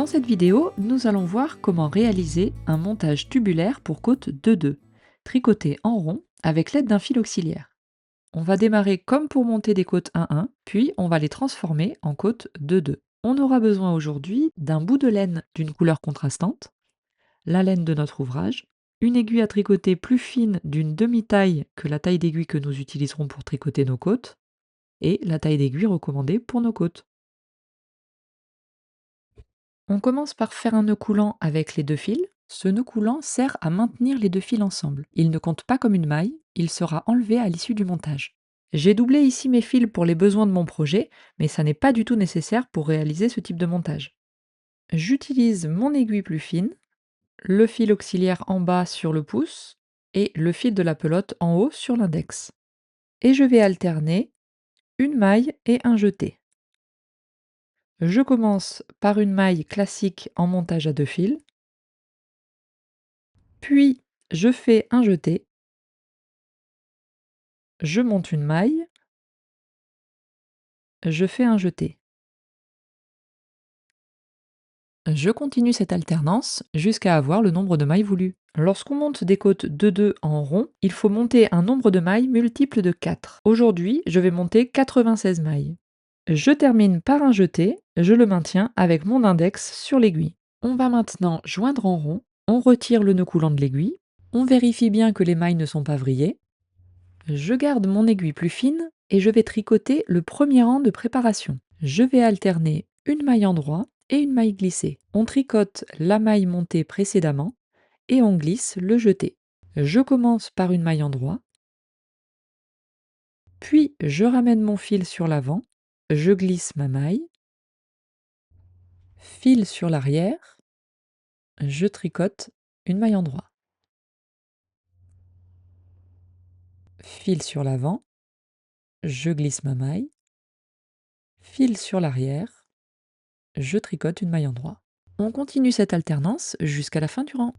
Dans cette vidéo, nous allons voir comment réaliser un montage tubulaire pour côte 2-2, tricoté en rond avec l'aide d'un fil auxiliaire. On va démarrer comme pour monter des côtes 1-1, puis on va les transformer en côtes 2-2. On aura besoin aujourd'hui d'un bout de laine d'une couleur contrastante, la laine de notre ouvrage, une aiguille à tricoter plus fine d'une demi-taille que la taille d'aiguille que nous utiliserons pour tricoter nos côtes, et la taille d'aiguille recommandée pour nos côtes. On commence par faire un nœud coulant avec les deux fils. Ce nœud coulant sert à maintenir les deux fils ensemble. Il ne compte pas comme une maille, il sera enlevé à l'issue du montage. J'ai doublé ici mes fils pour les besoins de mon projet, mais ça n'est pas du tout nécessaire pour réaliser ce type de montage. J'utilise mon aiguille plus fine, le fil auxiliaire en bas sur le pouce et le fil de la pelote en haut sur l'index. Et je vais alterner une maille et un jeté. Je commence par une maille classique en montage à deux fils, puis je fais un jeté, je monte une maille, je fais un jeté. Je continue cette alternance jusqu'à avoir le nombre de mailles voulu. Lorsqu'on monte des côtes 2-2 en rond, il faut monter un nombre de mailles multiple de 4. Aujourd'hui, je vais monter 96 mailles. Je termine par un jeté, je le maintiens avec mon index sur l'aiguille. On va maintenant joindre en rond, on retire le nœud coulant de l'aiguille, on vérifie bien que les mailles ne sont pas vrillées. Je garde mon aiguille plus fine et je vais tricoter le premier rang de préparation. Je vais alterner une maille endroit et une maille glissée. On tricote la maille montée précédemment et on glisse le jeté. Je commence par une maille endroit, puis je ramène mon fil sur l'avant, je glisse ma maille, fil sur l'arrière, je tricote une maille endroit. Fil sur l'avant, je glisse ma maille, fil sur l'arrière, je tricote une maille endroit. On continue cette alternance jusqu'à la fin du rang.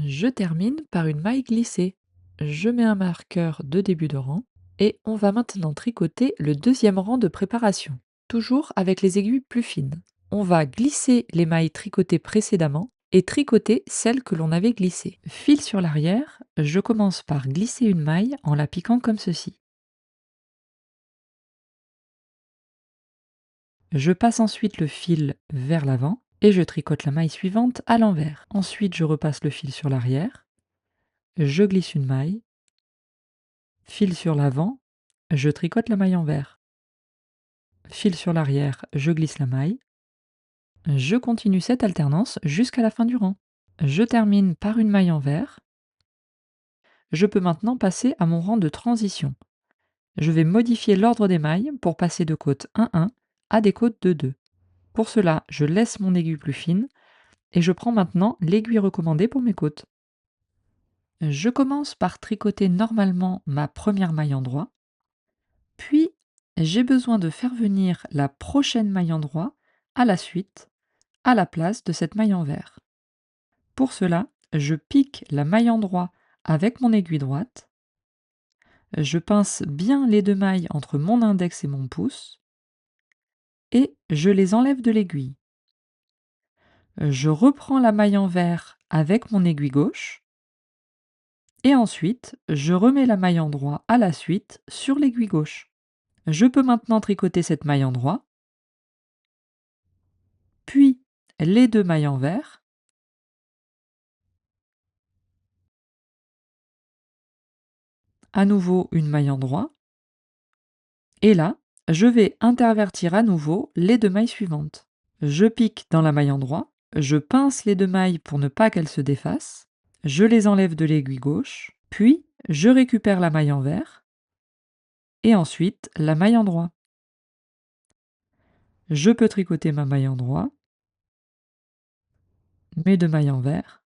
Je termine par une maille glissée. Je mets un marqueur de début de rang et on va maintenant tricoter le deuxième rang de préparation, toujours avec les aiguilles plus fines. On va glisser les mailles tricotées précédemment et tricoter celles que l'on avait glissées. Fil sur l'arrière, je commence par glisser une maille en la piquant comme ceci. Je passe ensuite le fil vers l'avant et je tricote la maille suivante à l'envers. Ensuite, je repasse le fil sur l'arrière, je glisse une maille, fil sur l'avant, je tricote la maille envers. Fil sur l'arrière, je glisse la maille. Je continue cette alternance jusqu'à la fin du rang. Je termine par une maille envers. Je peux maintenant passer à mon rang de transition. Je vais modifier l'ordre des mailles pour passer de côte 1-1 à des côtes 2-2. Pour cela, je laisse mon aiguille plus fine et je prends maintenant l'aiguille recommandée pour mes côtes. Je commence par tricoter normalement ma première maille endroit, puis j'ai besoin de faire venir la prochaine maille endroit à la suite, à la place de cette maille envers. Pour cela, je pique la maille endroit avec mon aiguille droite, je pince bien les deux mailles entre mon index et mon pouce, et je les enlève de l'aiguille. Je reprends la maille envers avec mon aiguille gauche, et ensuite je remets la maille endroit à la suite sur l'aiguille gauche. Je peux maintenant tricoter cette maille endroit, puis les deux mailles envers, à nouveau une maille endroit, et là, je vais intervertir à nouveau les deux mailles suivantes. Je pique dans la maille endroit, je pince les deux mailles pour ne pas qu'elles se défassent, je les enlève de l'aiguille gauche, puis je récupère la maille envers, et ensuite la maille endroit. Je peux tricoter ma maille endroit, mes deux mailles envers,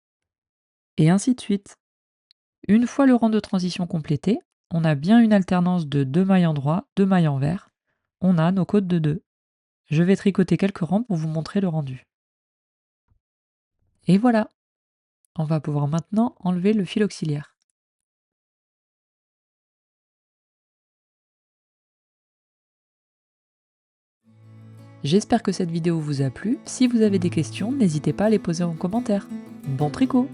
et ainsi de suite. Une fois le rang de transition complété, on a bien une alternance de deux mailles endroit, deux mailles envers. On a nos côtes de 2. Je vais tricoter quelques rangs pour vous montrer le rendu. Et voilà, on va pouvoir maintenant enlever le fil auxiliaire. J'espère que cette vidéo vous a plu. Si vous avez des questions, n'hésitez pas à les poser en commentaire. Bon tricot!